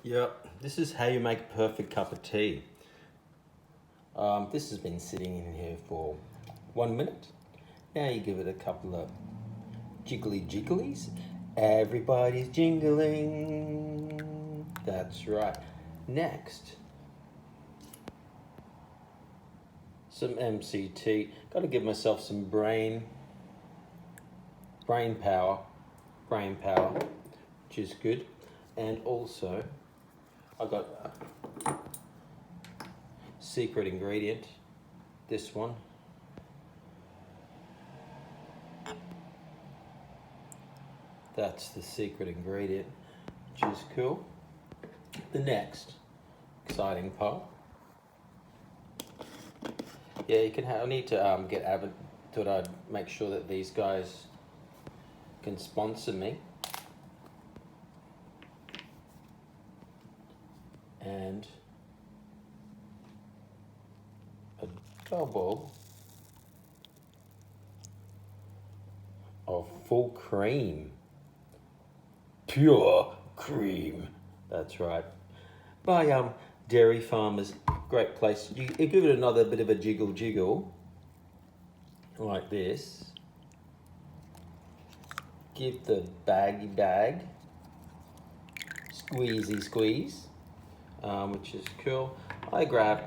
Yep, this is how you make a perfect cup of tea. This has been sitting in here for 1 minute. Now you give it a couple of jiggly jigglies. Everybody's jingling. That's right. Next, some MCT. Got to give myself some brain power, which is good. And also, I got a secret ingredient, this one. That's the secret ingredient, which is cool. The next exciting part. Yeah, you can have, I need to get Avid, thought I'd make sure that these guys can sponsor me. And a double of full cream. Pure cream. That's right. By Dairy Farmers. Great place. You give it another bit of a jiggle like this. Give the bag, squeeze, which is cool. I grab,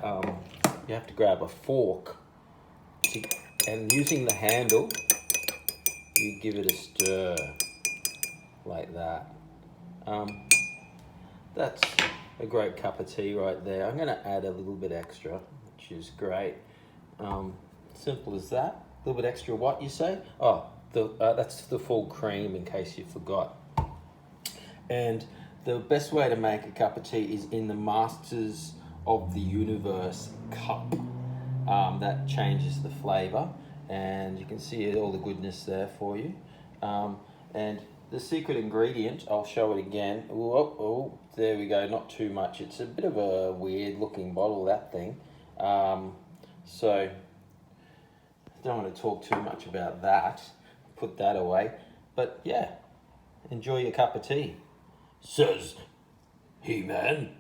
you have to grab a fork, and using the handle, you give it a stir, like that. That's a great cup of tea right there. I'm gonna add a little bit extra, which is great. Simple as that. A little bit extra what, you say? Oh, that's the full cream, in case you forgot. And the best way to make a cup of tea is in the Masters of the Universe cup. That changes the flavor, and you can see all the goodness there for you. And the secret ingredient, I'll show it again. Oh, there we go, not too much. It's a bit of a weird looking bottle, that thing. So, I don't want to talk too much about that. Put that away. But yeah, enjoy your cup of tea. Says He-Man.